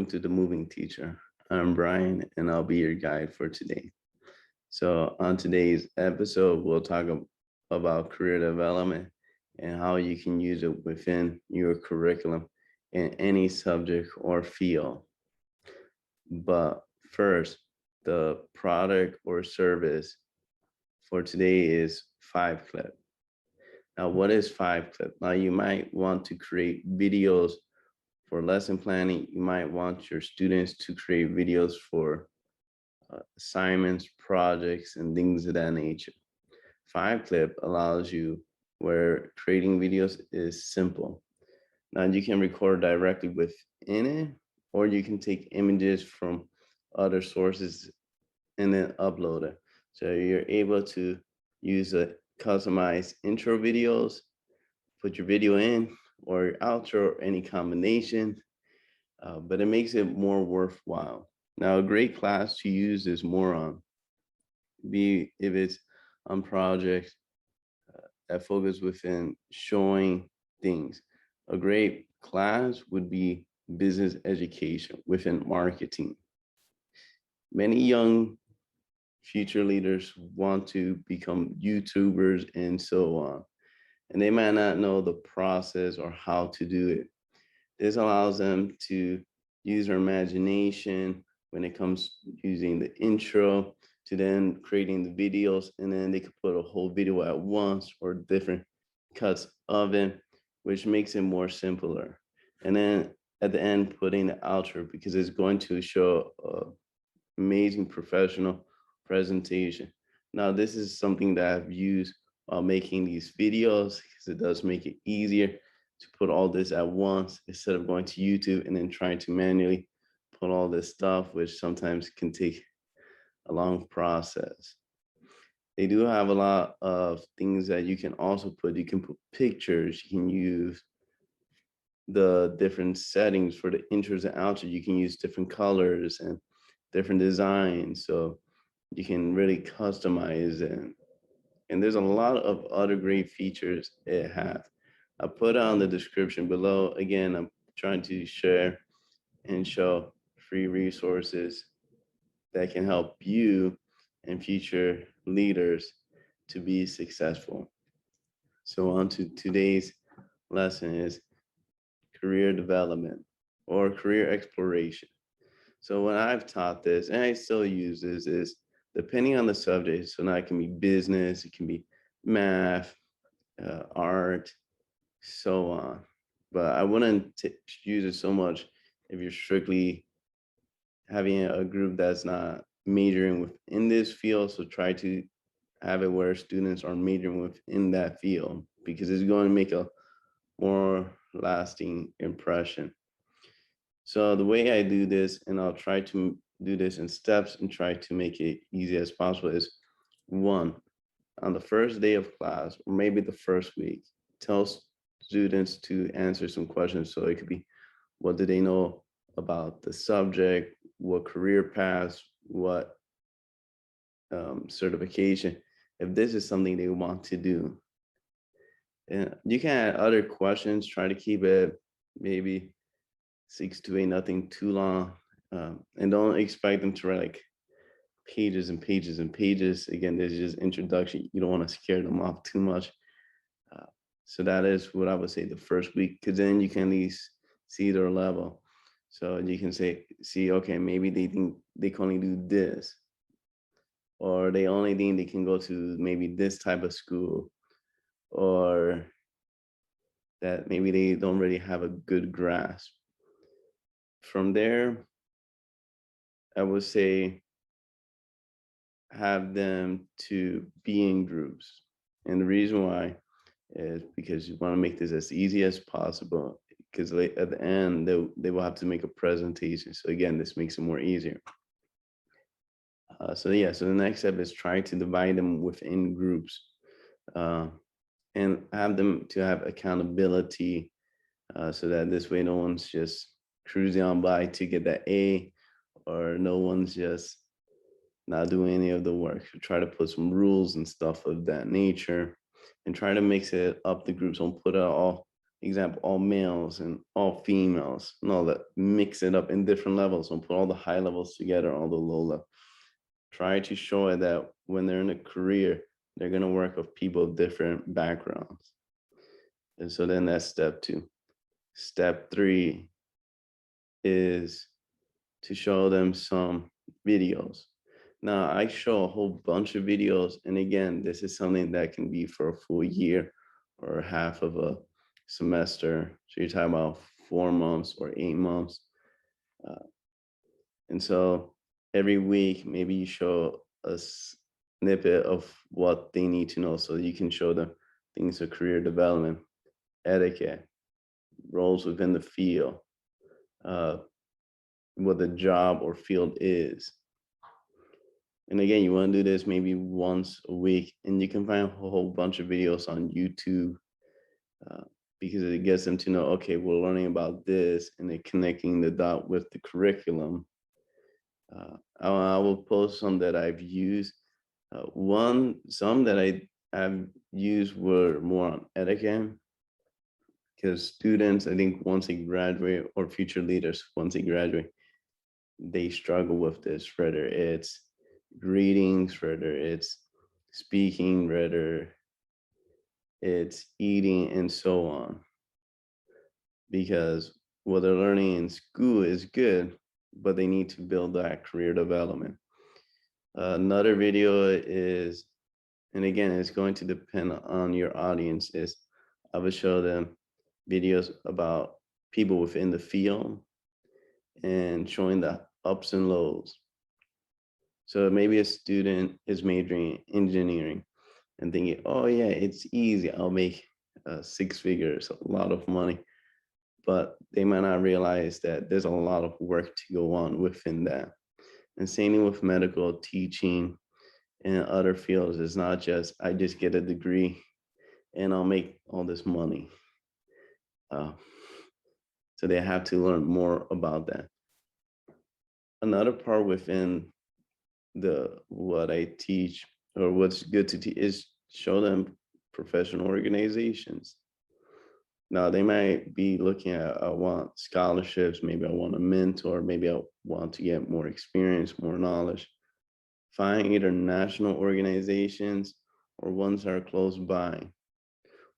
welcome to The Moving Teacher. I'm Brian, and I'll be your guide for today. So, on today's episode, we'll talk about career development and how you can use it within your curriculum in any subject or field. But first, the product or service for today is Five Clip. Now, what is Five Clip? Now, you might want to create videos for lesson planning. You might want your students to create videos for assignments, projects, and things of that nature. Five Clip allows you where creating videos is simple. Now you can record directly within it, or you can take images from other sources and then upload it. So you're able to use a customized intro videos, put your video in, or your outro, or any combination, but it makes it more worthwhile. Now, a great class to use is more on, be if it's on projects that focus within showing things. A great class would be business education within marketing. Many young future leaders want to become YouTubers and so on, and they might not know the process or how to do it. This allows them to use their imagination when it comes using the intro to then creating the videos, and then they could put a whole video at once or different cuts of it, which makes it more simpler. And then at the end, putting the outro because it's going to show amazing professional presentation. Now, this is something that I've used while making these videos because it does make it easier to put all this at once instead of going to YouTube and then trying to manually put all this stuff, which sometimes can take a long process. They do have a lot of things that you can also put. You can put pictures, you can use the different settings for the intros and outros. You can use different colors and different designs. So you can really customize it. And there's a lot of other great features it has. I put on the description below. Again, I'm trying to share and show free resources that can help you and future leaders to be successful. So on to today's lesson is career development or career exploration. So when I've taught this, and I still use this, is depending on the subject. So now it can be business, it can be math, art, so on. But I wouldn't use it so much if you're strictly having a group that's not majoring within this field. So try to have it where students are majoring within that field because it's going to make a more lasting impression. So the way I do this, and I'll try to do this in steps and try to make it easy as possible, is one, on the first day of class, or maybe the first week, tell students to answer some questions. So it could be, what do they know about the subject, what career paths, what certification, if this is something they want to do. And you can add other questions, try to keep it maybe 6 to 8, nothing too long. And don't expect them to write like pages and pages and pages. Again, this is just introduction. You don't want to scare them off too much. Uh, so that is what I would say the first week, because then you can at least see their level. So you can see, okay, maybe they think they can only do this, or they only think they can go to maybe this type of school, or that maybe they don't really have a good grasp. From there, I would say have them to be in groups. And the reason why is because you want to make this as easy as possible because at the end, they will have to make a presentation. So again, this makes it more easier. So the next step is try to divide them within groups and have them to have accountability so that this way no one's just cruising on by to get that A, or no one's just not doing any of the work. So try to put some rules and stuff of that nature and try to mix it up the groups. Don't put it all example, all males and all females, and all that, mix it up in different levels and put all the high levels together, all the low level. Try to show it that when they're in a career, they're going to work with people of different backgrounds. And so then that's step 2. Step 3 is to show them some videos. Now, I show a whole bunch of videos. And again, this is something that can be for a full year or half of a semester. So you're talking about 4 months or 8 months. And so every week, maybe you show a snippet of what they need to know so you can show them things of career development, etiquette, roles within the field, uh, what the job or field is. And again, you want to do this maybe once a week, and you can find a whole bunch of videos on YouTube because it gets them to know, okay, we're learning about this, and then connecting the dot with the curriculum. I will post some that I've used. Some that I have used were more on etiquette, because students, I think once they graduate, or future leaders, once they graduate, they struggle with this, whether it's greetings, whether it's speaking, whether it's eating, and so on. Because what they're learning in school is good, but they need to build that career development. Another video is, and again, it's going to depend on your audience, is I would show them videos about people within the field and showing the ups and lows. So maybe a student is majoring in engineering and thinking, oh yeah, it's easy, I'll make 6 figures, a lot of money. But they might not realize that there's a lot of work to go on within that. And same with medical teaching and other fields. It's not just, I just get a degree and I'll make all this money. So they have to learn more about that. Another part within what I teach, or what's good to teach, is show them professional organizations. Now they might be looking at, I want scholarships, maybe I want a mentor, maybe I want to get more experience, more knowledge. Find either national organizations or ones that are close by.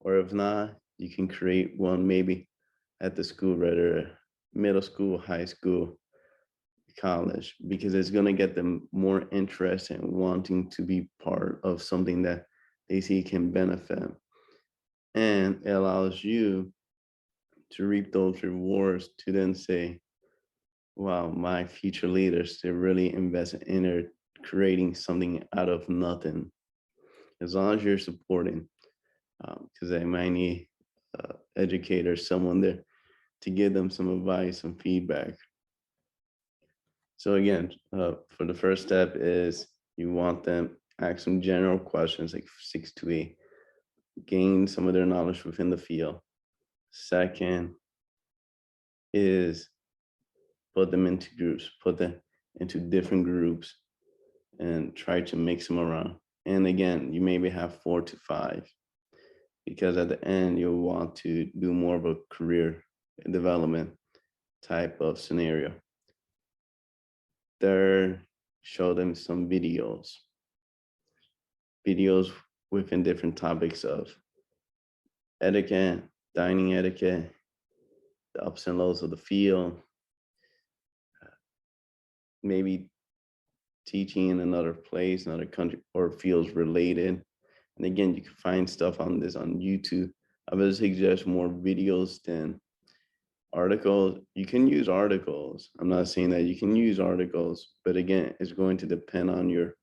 Or if not, you can create one maybe at the school, whether middle school, high school, college, because it's going to get them more interested in wanting to be part of something that they see can benefit. And it allows you to reap those rewards to then say, wow, my future leaders, they're really investing in their creating something out of nothing. As long as you're supporting, because they might need educators, someone there to give them some advice, some feedback. So again, for the first step is you want them ask some general questions like 6 to 8, gain some of their knowledge within the field. Second is put them into groups, put them into different groups and try to mix them around. And again, you maybe have 4 to 5, because at the end you'll want to do more of a career development type of scenario. Third, show them some videos within different topics of etiquette, dining etiquette, the ups and lows of the field, maybe teaching in another place, another country, or fields related. And again, you can find stuff on this on YouTube. I would suggest more videos than articles. You can use articles. I'm not saying that you can use articles, but again, it's going to depend on your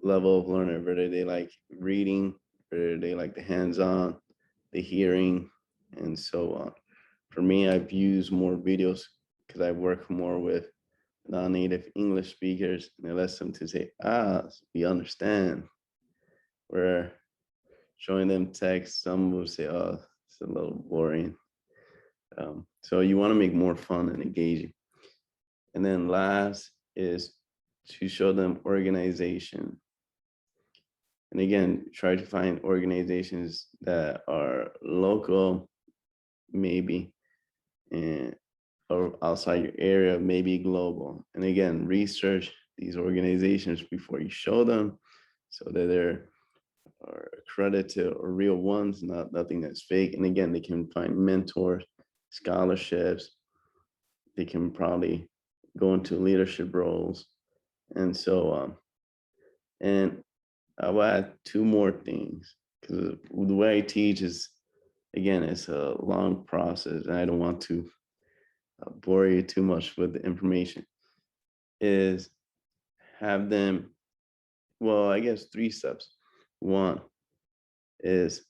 level of learner, whether they like reading, whether they like the hands-on, the hearing, and so on. For me, I've used more videos because I work more with non-native English speakers, and it lets them to say, we understand. We're showing them text, some will say, oh, it's a little boring. So you want to make more fun and engaging. And then last is to show them organization. And again, try to find organizations that are local maybe, and or outside your area, maybe global. And again, research these organizations before you show them so that they're are accredited or real ones, not nothing that's fake. And again, they can find mentors, scholarships, they can probably go into leadership roles and so on. And I will add two more things because the way I teach is, again, it's a long process, and I don't want to bore you too much with the information. Is have them, well, I guess three steps. One is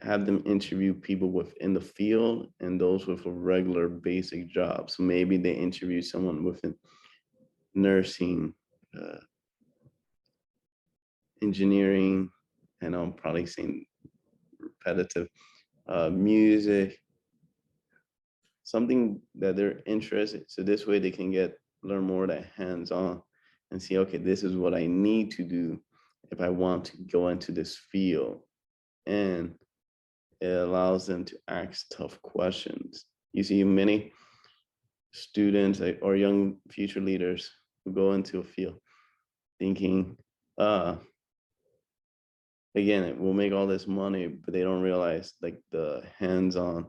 have them interview people within the field and those with a regular basic job. So maybe they interview someone within nursing, uh, engineering, and I'm probably saying repetitive, music, something that they're interested. So this way they can learn more of that hands-on and see, okay, this is what I need to do if I want to go into this field. And it allows them to ask tough questions. You see many students or young future leaders who go into a field thinking, uh, again, it will make all this money, but they don't realize like the hands-on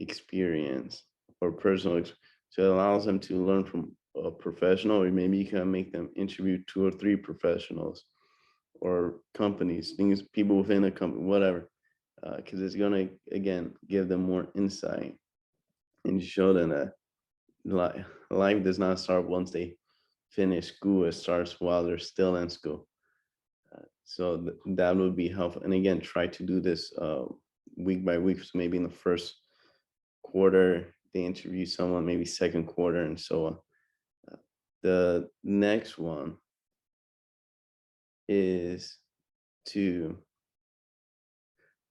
experience or so it allows them to learn from a professional, or maybe you can make them interview two or three professionals or companies, things, people within a company, whatever, because it's going to, again, give them more insight and show them that life does not start once they finish school. It starts while they're still in school. So that would be helpful. And again, try to do this week by week. So maybe in the first quarter, they interview someone, maybe second quarter, and so on. The next one is to,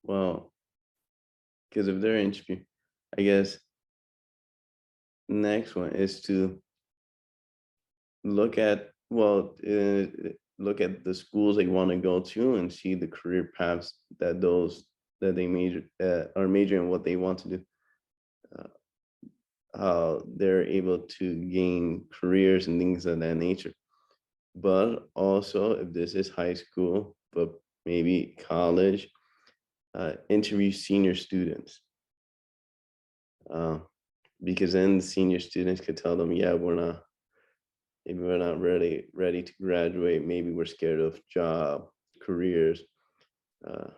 well, because if they're interview, I guess next one is to look at, well, look at the schools they want to go to and see the career paths that those that they major are majoring what they want to do, uh, how they're able to gain careers and things of that nature. But also, if this is high school, but maybe college, interview senior students, uh, because then the senior students could tell them, yeah, maybe we're not ready to graduate. Maybe we're scared of job, careers, uh,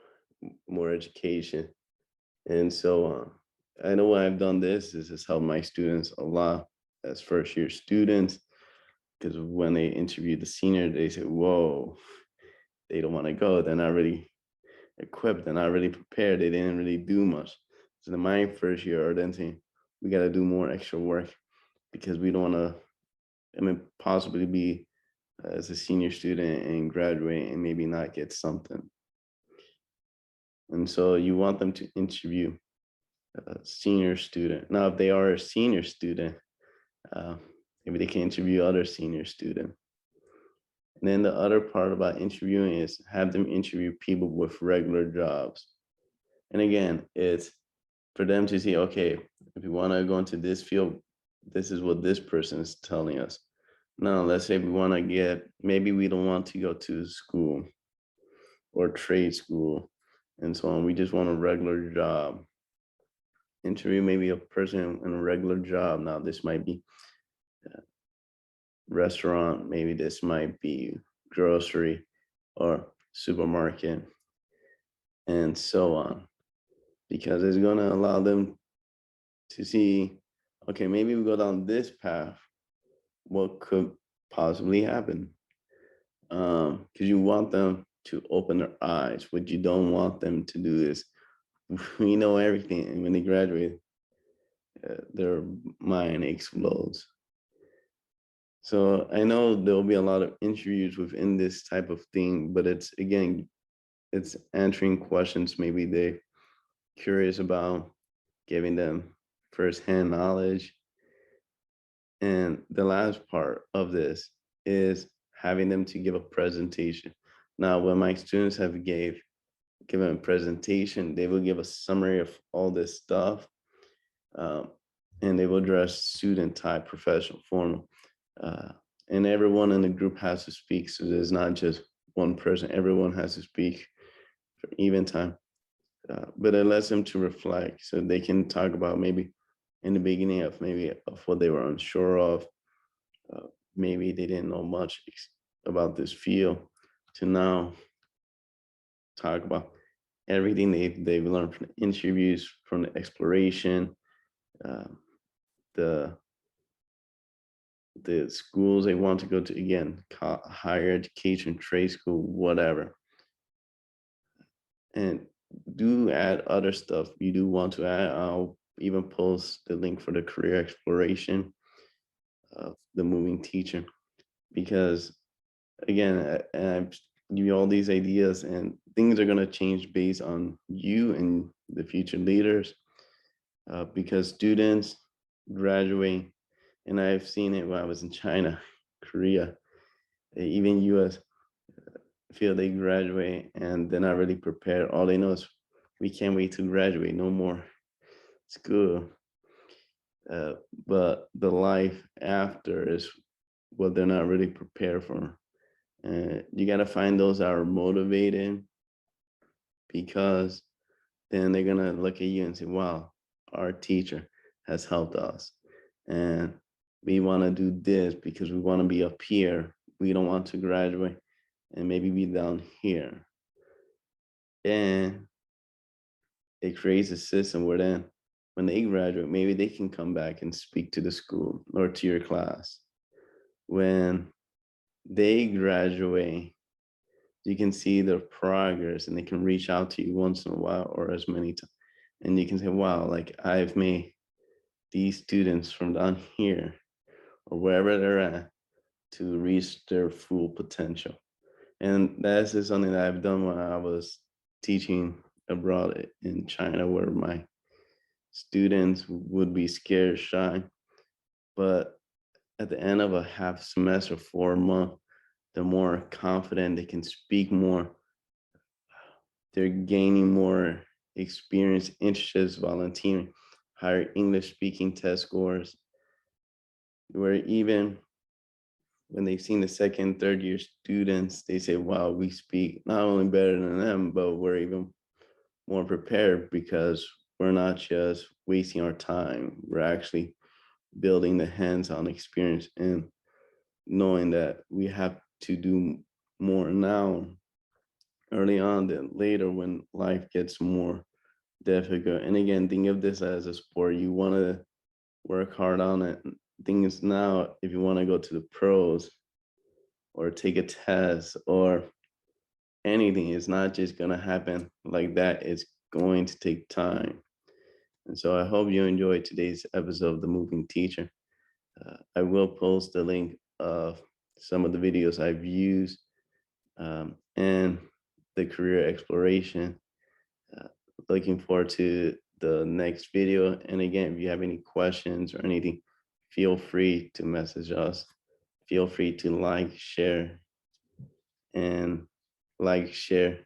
more education, and so on. I know when I've done this has helped my students a lot as first year students, because when they interview the senior, they say, whoa, they don't want to go. They're not really equipped. They're not really prepared. They didn't really do much. So in my first year, or then saying, we got to do more extra work because we don't want to, I mean, possibly be as a senior student and graduate and maybe not get something. And so you want them to interview a senior student. Now, if they are a senior student, uh, maybe they can interview other senior student. And then the other part about interviewing is have them interview people with regular jobs. And again, it's for them to see, okay, if we want to go into this field, this is what this person is telling us. Now, let's say we want to maybe we don't want to go to school or trade school and so on. We just want a regular job. Interview maybe a person in a regular job. Now, this might be restaurant, maybe this might be grocery or supermarket, and so on, because it's going to allow them to see, okay, maybe we go down this path, what could possibly happen? Because you want them to open their eyes. What you don't want them to do is, we know everything, and when they graduate, their mind explodes. So I know there'll be a lot of interviews within this type of thing, but it's again, it's answering questions maybe they're curious about, giving them firsthand knowledge. And the last part of this is having them to give a presentation. Now, when my students have given a presentation, they will give a summary of all this stuff. um, and they will address student type, professional, formal. Uh, and everyone in the group has to speak. So there's not just one person, everyone has to speak for even time. But it allows them to reflect so they can talk about maybe in the beginning of maybe of what they were unsure of. Uh, Maybe they didn't know much about this field to now talk about everything they've learned from the interviews, from the exploration, uh, the the schools they want to go to, again, higher education, trade school, whatever. And do add other stuff you do want to add. I'll even post the link for the career exploration of the moving teacher, because again, I've give you all these ideas, and things are going to change based on you and the future leaders, because students graduate, and I've seen it when I was in China, Korea, even US, feel they graduate and they're not really prepared. All they know is we can't wait to graduate, no more school. Uh, but the life after is what they're not really prepared for. You got to find those that are motivated, because then they're going to look at you and say, wow, our teacher has helped us. And we want to do this because we want to be up here. We don't want to graduate and maybe be down here. And it creates a system where then when they graduate, maybe they can come back and speak to the school or to your class. When they graduate, you can see their progress and they can reach out to you once in a while or as many times. And you can say, wow, like I've made these students from down here or wherever they're at to reach their full potential. And that's just something that I've done when I was teaching abroad in China, where my students would be scared, shy. But at the end of a half semester, 4 month, the more confident they can speak more, they're gaining more experience, interests, volunteering, higher English speaking test scores, where even when they've seen the second, third year students, they say, wow, we speak not only better than them, but we're even more prepared because we're not just wasting our time. We're actually building the hands-on experience and knowing that we have to do more now early on than later when life gets more difficult. And again, think of this as a sport. You want to work hard on it. Things now, if you want to go to the pros or take a test or anything, it's not just going to happen like that. It's going to take time. And so I hope you enjoyed today's episode of The Moving Teacher. I will post the link of some of the videos I've used, and the career exploration. Uh, Looking forward to the next video. And again, if you have any questions or anything, feel free to message us. Feel free to and share,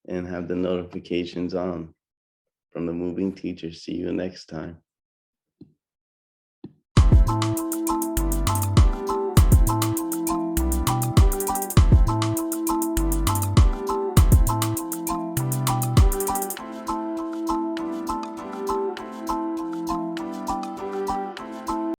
and have the notifications on from The Moving Teacher. See you next time.